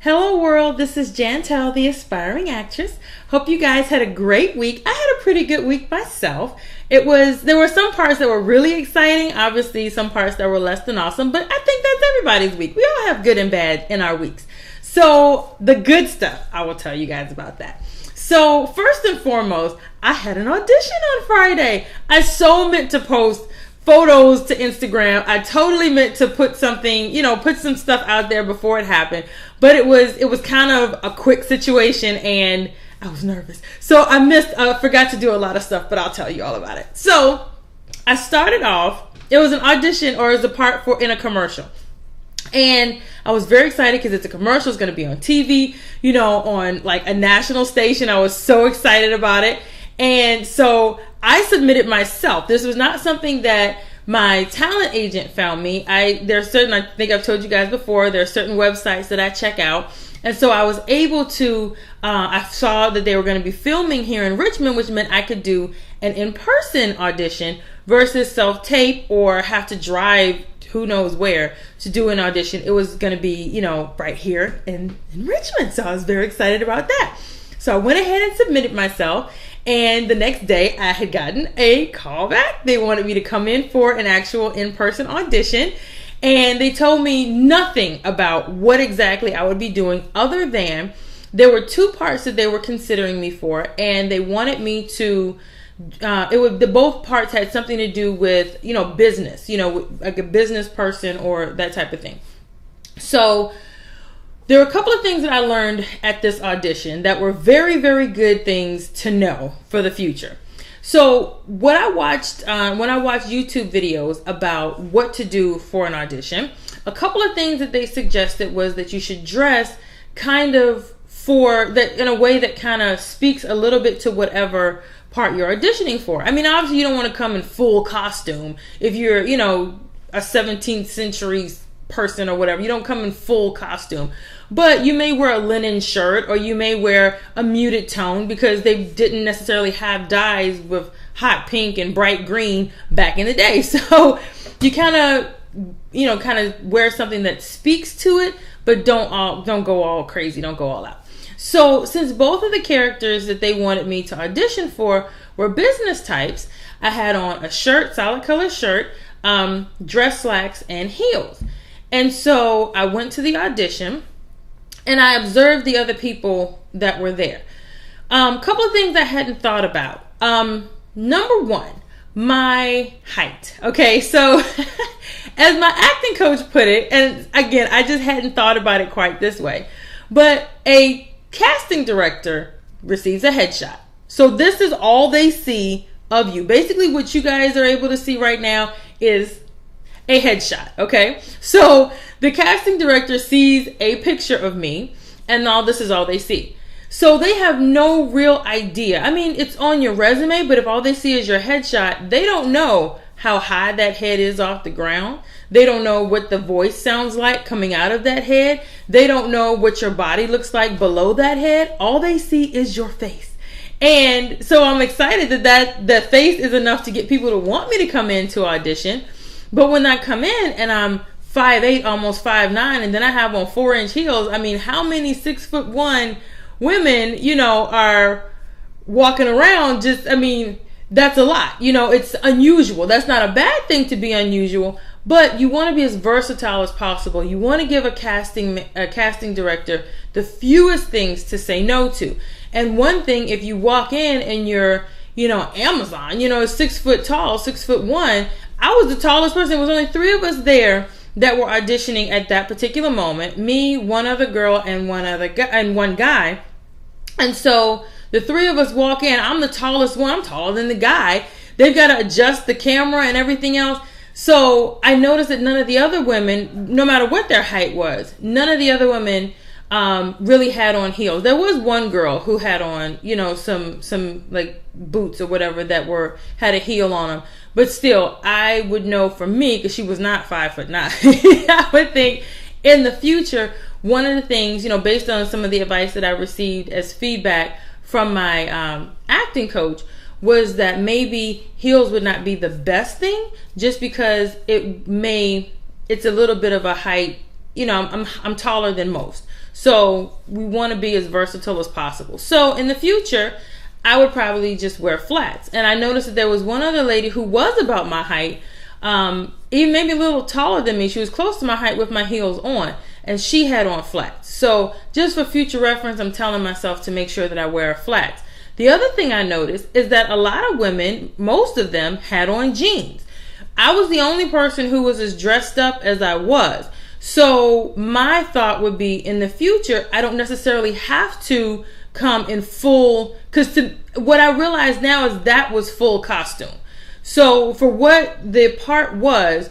Hello world, this is Jantelle, the aspiring actress. Hope you guys had a great week. I had a pretty good week myself. There were some parts that were really exciting, obviously some parts that were less than awesome, but I think that's everybody's week. We all have good and bad in our weeks. So the good stuff, I will tell you guys about that. So first and foremost, I had an audition on Friday. I so meant to post photos to Instagram. I totally meant to put something, put some stuff out there before it happened. But it was kind of a quick situation and I was nervous. So I forgot to do a lot of stuff, but I'll tell you all about it. So I started off, it was an audition or it was a part in a commercial. And I was very excited because it's a commercial. It's going to be on TV, on like a national station. I was so excited about it. And so I submitted myself. This was not something that my talent agent found me. I think I've told you guys before, there are certain websites that I check out. And so I was able to, I saw that they were going to be filming here in Richmond, which meant I could do an in-person audition versus self-tape or have to drive who knows where to do an audition. It was going to be, right here in Richmond. So I was very excited about that. So I went ahead and submitted myself. And the next day I had gotten a call back. They wanted me to come in for an actual in-person audition. And they told me nothing about what exactly I would be doing other than there were two parts that they were considering me for. And they wanted me to, both parts had something to do with, business, like a business person or that type of thing. So there were a couple of things that I learned at this audition that were very, very good things to know for the future. So what I watched, when I watched YouTube videos about what to do for an audition, a couple of things that they suggested was that you should dress kind of in a way that kind of speaks a little bit to whatever part you're auditioning for. I mean, obviously you don't want to come in full costume if you're, a 17th century person or whatever. You don't come in full costume, but you may wear a linen shirt or you may wear a muted tone because they didn't necessarily have dyes with hot pink and bright green back in the day. So you kind of wear something that speaks to it, but don't go all crazy. Don't go all out. So since both of the characters that they wanted me to audition for were business types, I had on a shirt, solid color shirt, dress slacks, and heels. And so I went to the audition and I observed the other people that were there. Couple of things I hadn't thought about. Number one, my height. Okay, so as my acting coach put it, and again, I just hadn't thought about it quite this way, but a casting director receives a headshot. So this is all they see of you. Basically what you guys are able to see right now is a headshot. Okay, so the casting director sees a picture of me and all this is all they see. So they have no real idea. I mean, it's on your resume, but if all they see is your headshot, they don't know how high that head is off the ground. They don't know what the voice sounds like coming out of that head. They don't know what your body looks like below that head. All they see is your face. And so I'm excited that the face is enough to get people to want me to come in to audition. But when I come in and I'm 5'8", almost 5'9", and then I have on 4-inch heels, I mean, how many 6'1" women, are walking around that's a lot. It's unusual. That's not a bad thing to be unusual, but you want to be as versatile as possible. You want to give a casting director the fewest things to say no to. And one thing, if you walk in and you're, Amazon, 6 foot tall, 6'1", I was the tallest person. There was only 3 of us there that were auditioning at that particular moment. Me, one other girl, and one guy. And so the 3 of us walk in. I'm the tallest one. I'm taller than the guy. They've got to adjust the camera and everything else. So I noticed that none of the other women, no matter what their height was, none of the other women really had on heels. There was one girl who had on, some like boots or whatever that had a heel on them. But still, I would know for me, because she was not 5'9", I would think in the future, one of the things, based on some of the advice that I received as feedback from my acting coach, was that maybe heels would not be the best thing, just because it's a little bit of a height I'm taller than most. So we want to be as versatile as possible. So in the future, I would probably just wear flats. And I noticed that there was one other lady who was about my height, even maybe a little taller than me. She was close to my height with my heels on, and she had on flats. So just for future reference, I'm telling myself to make sure that I wear flats. The other thing I noticed is that a lot of women, most of them, had on jeans. I was the only person who was as dressed up as I was. So my thought would be, in the future, I don't necessarily have to come in full, because what I realize now is that was full costume. So for what the part was,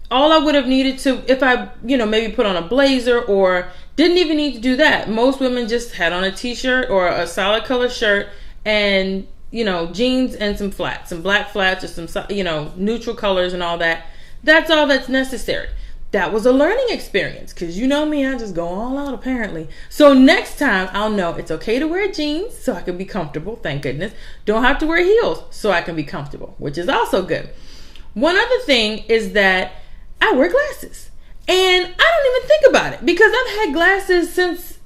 all I would have needed to, if I, maybe put on a blazer, or didn't even need to do that. Most women just had on a t-shirt or a solid color shirt and, jeans and some flats, some black flats, or some, neutral colors and all that. That's all that's necessary. That was a learning experience, because you know me, I just go all out apparently. So next time I'll know it's okay to wear jeans so I can be comfortable, thank goodness. Don't have to wear heels so I can be comfortable, which is also good. One other thing is that I wear glasses, and I don't even think about it because I've had glasses since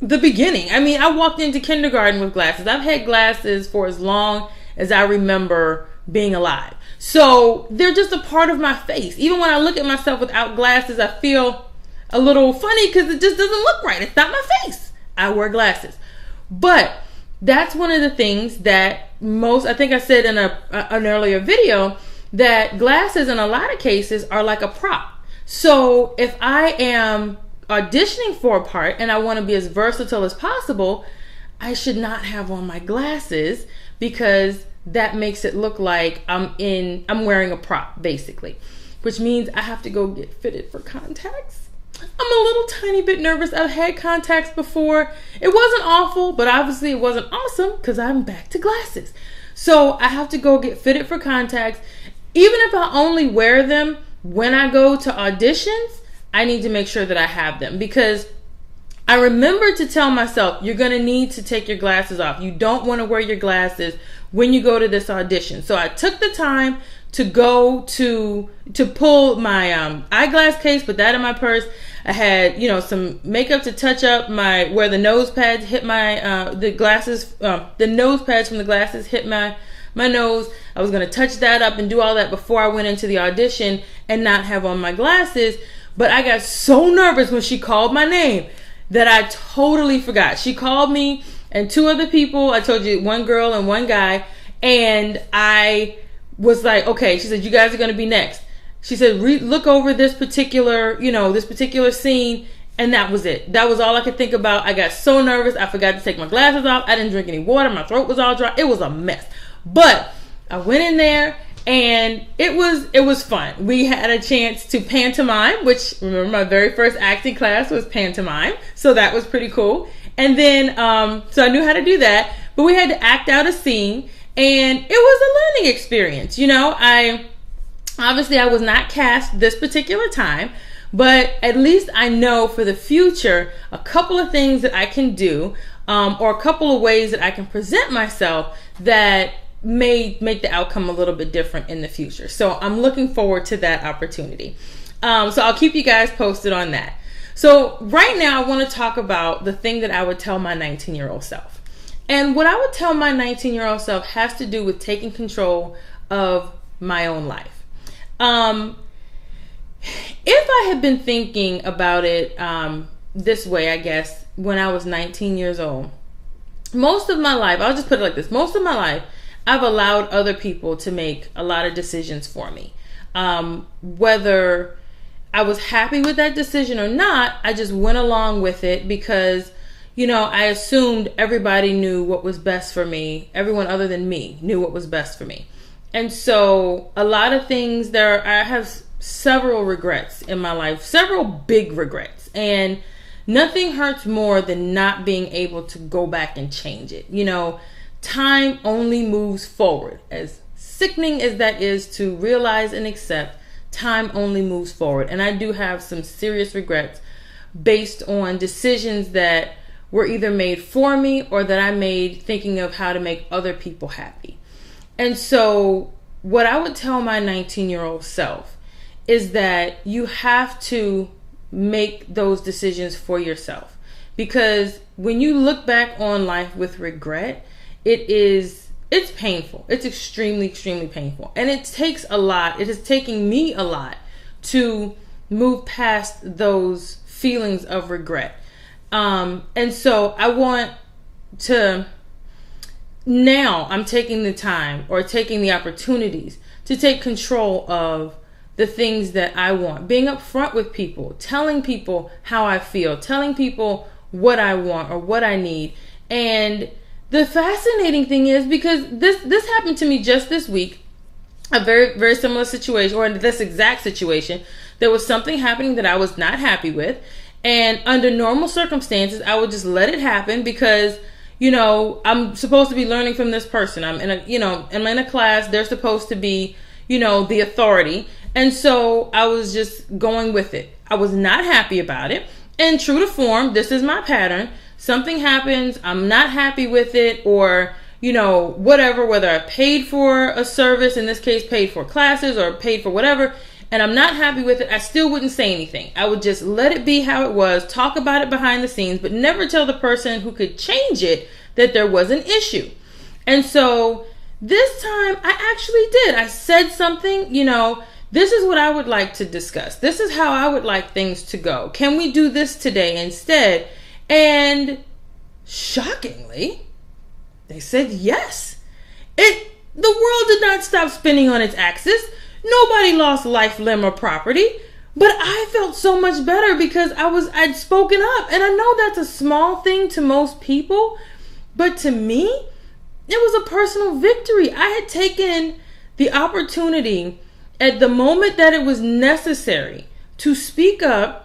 the beginning. I mean, I walked into kindergarten with glasses. I've had glasses for as long as I remember being alive. So they're just a part of my face. Even when I look at myself without glasses, I feel a little funny because it just doesn't look right. It's not my face. I wear glasses. But that's one of the things that I think I said in an earlier video, that glasses in a lot of cases are like a prop. So if I am auditioning for a part and I want to be as versatile as possible, I should not have on my glasses, because that makes it look like I'm wearing a prop, basically, which means I have to go get fitted for contacts. I'm a little tiny bit nervous. I've had contacts before. It wasn't awful, but obviously it wasn't awesome because I'm back to glasses. So I have to go get fitted for contacts. Even if I only wear them when I go to auditions, I need to make sure that I have them, because I remember to tell myself, you're going to need to take your glasses off. You don't want to wear your glasses when you go to this audition. So I took the time to go to pull my eyeglass case, put that in my purse. I had, some makeup to touch up where the nose pads hit the nose pads from the glasses hit my nose. I was going to touch that up and do all that before I went into the audition and not have on my glasses. But I got so nervous when she called my name that I totally forgot. She called me and two other people. I told you, one girl and one guy. And I was like, okay. She said, you guys are going to be next. She said, look over this particular scene. And that was it. That was all I could think about. I got so nervous. I forgot to take my glasses off. I didn't drink any water. My throat was all dry. It was a mess. But I went in there and it was fun. We had a chance to pantomime, which, remember, my very first acting class was pantomime. So that was pretty cool. And then, so I knew how to do that, but we had to act out a scene, and it was a learning experience. I was not cast this particular time, but at least I know for the future a couple of things that I can do, or a couple of ways that I can present myself that may make the outcome a little bit different in the future. So I'm looking forward to that opportunity. So I'll keep you guys posted on that. So right now I want to talk about the thing that I would tell my 19-year-old self. And what I would tell my 19-year-old self has to do with taking control of my own life. If I had been thinking about it this way, I guess, when I was 19 years old, most of my life, I'll just put it like this, most of my life, I've allowed other people to make a lot of decisions for me. Whether I was happy with that decision or not, I just went along with it because, I assumed everybody knew what was best for me. Everyone other than me knew what was best for me. And so a lot of things I have several regrets in my life, several big regrets. And nothing hurts more than not being able to go back and change it. Time only moves forward. As sickening as that is to realize and accept, time only moves forward. And I do have some serious regrets based on decisions that were either made for me or that I made thinking of how to make other people happy. And so what I would tell my 19-year-old self is that you have to make those decisions for yourself. Because when you look back on life with regret, it's painful. It's extremely, extremely painful. And it takes a lot. It is taking me a lot to move past those feelings of regret. And so I want to, now I'm taking the time or taking the opportunities to take control of the things that I want, being upfront with people, telling people how I feel, telling people what I want or what I need. And the fascinating thing is, because this happened to me just this week, a very, very similar situation, or this exact situation. There was something happening that I was not happy with. And under normal circumstances, I would just let it happen because, I'm supposed to be learning from this person. I'm in a class. They're supposed to be, the authority. And so I was just going with it. I was not happy about it. And true to form, this is my pattern. Something happens, I'm not happy with it, or, whatever, whether I paid for a service, in this case, paid for classes or paid for whatever, and I'm not happy with it, I still wouldn't say anything. I would just let it be how it was, talk about it behind the scenes, but never tell the person who could change it that there was an issue. And so this time I actually did. I said something, this is what I would like to discuss. This is how I would like things to go. Can we do this today instead? And shockingly, they said yes. The world did not stop spinning on its axis. Nobody lost life, limb, or property. But I felt so much better because I'd spoken up. And I know that's a small thing to most people, but to me, it was a personal victory. I had taken the opportunity at the moment that it was necessary to speak up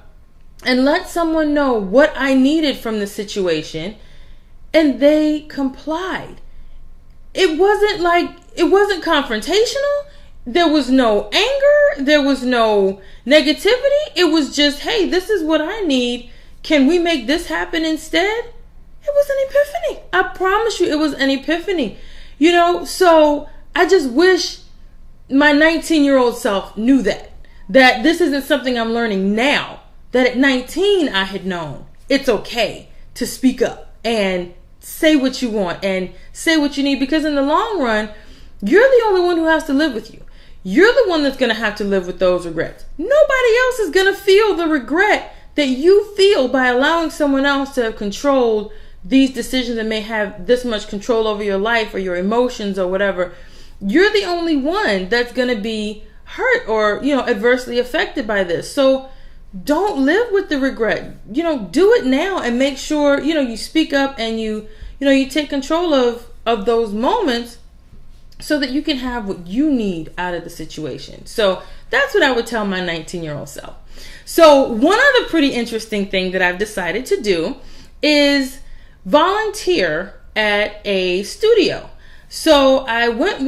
and let someone know what I needed from the situation, and they complied. It wasn't confrontational. There was no anger. There was no negativity. It was just, hey, this is what I need. Can we make this happen instead? It was an epiphany. I promise you, it was an epiphany. So I just wish my 19-year-old self knew that this isn't something I'm learning now, that at 19 I had known it's okay to speak up and say what you want and say what you need, because in the long run, you're the only one who has to live with you. You're the one that's going to have to live with those regrets. Nobody else is going to feel the regret that you feel by allowing someone else to have controlled these decisions and may have this much control over your life or your emotions or whatever. You're the only one that's going to be hurt or, adversely affected by this. So don't live with the regret. Do it now and make sure, you speak up and you take control of those moments so that you can have what you need out of the situation. So that's what I would tell my 19-year-old self. So one other pretty interesting thing that I've decided to do is volunteer at a studio. So I went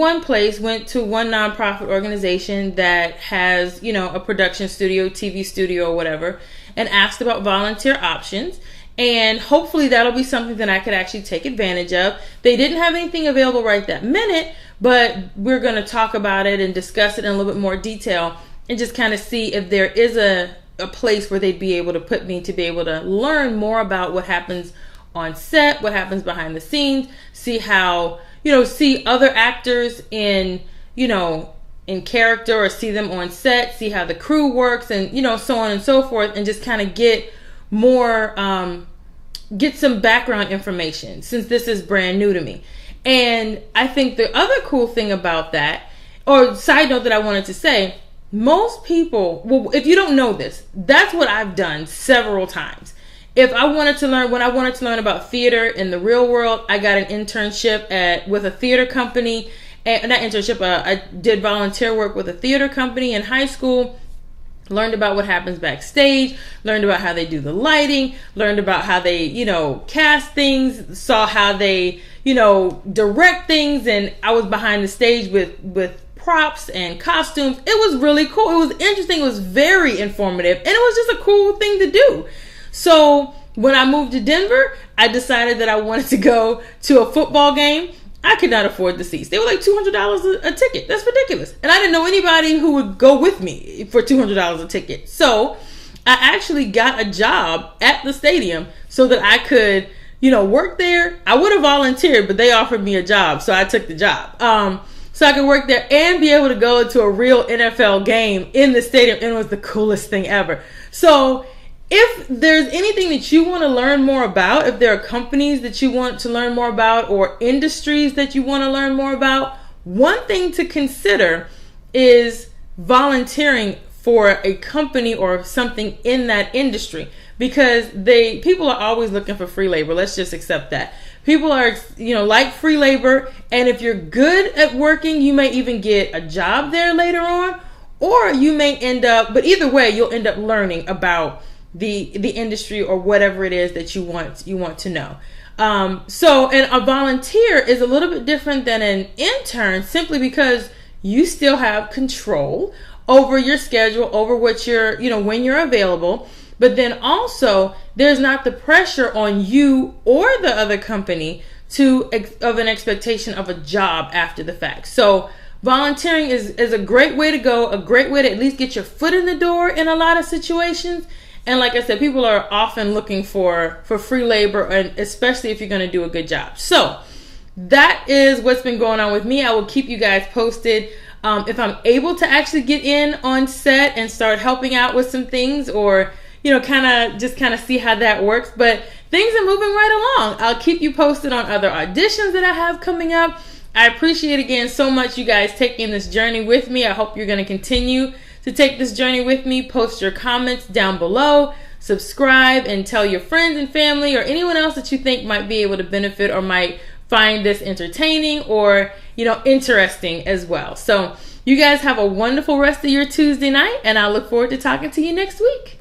to one nonprofit organization that has, a production studio, TV studio or whatever, and asked about volunteer options. And hopefully that'll be something that I could actually take advantage of. They didn't have anything available right that minute, but we're going to talk about it and discuss it in a little bit more detail and just kind of see if there is a place where they'd be able to put me to be able to learn more about what happens on set, what happens behind the scenes, see how, see other actors in character, or see them on set, see how the crew works, and, so on and so forth, and just kind of get more, get some background information, since this is brand new to me. And I think the other cool thing about that, or side note that I wanted to say, most people, well, if you don't know this, that's what I've done several times. When I wanted to learn about theater in the real world, I got an internship with a theater company. And not internship, I did volunteer work with a theater company in high school. Learned about what happens backstage, learned about how they do the lighting, learned about how they, cast things, saw how they, direct things. And I was behind the stage with props and costumes. It was really cool. It was interesting. It was very informative. And it was just a cool thing to do. So when I moved to Denver, I decided that I wanted to go to a football game. I could not afford the seats. They were like $200 a ticket. That's ridiculous. And I didn't know anybody who would go with me for $200 a ticket. So I actually got a job at the stadium so that I could, work there. I would have volunteered, but they offered me a job, so I took the job. So I could work there and be able to go to a real NFL game in the stadium, and it was the coolest thing ever. So if there's anything that you want to learn more about, if there are companies that you want to learn more about or industries that you want to learn more about, one thing to consider is volunteering for a company or something in that industry, because people are always looking for free labor. Let's just accept that. People are, like free labor, and if you're good at working, you may even get a job there later on, or you may end up, but either way, you'll end up learning about the industry or whatever it is that you want to know. And a volunteer is a little bit different than an intern, simply because you still have control over your schedule, over what when you're available. But then also, there's not the pressure on you or the other company of an expectation of a job after the fact. So volunteering is a great way to go, a great way to at least get your foot in the door in a lot of situations. And like I said, people are often looking for free labor, and especially if you're going to do a good job. So that is what's been going on with me. I will keep you guys posted. If I'm able to actually get in on set and start helping out with some things, or kind of see how that works. But things are moving right along. I'll keep you posted on other auditions that I have coming up. I appreciate again so much you guys taking this journey with me. I hope you're going to continue to take this journey with me. Post your comments down below, subscribe, and tell your friends and family or anyone else that you think might be able to benefit or might find this entertaining or interesting as well. So you guys have a wonderful rest of your Tuesday night, and I look forward to talking to you next week.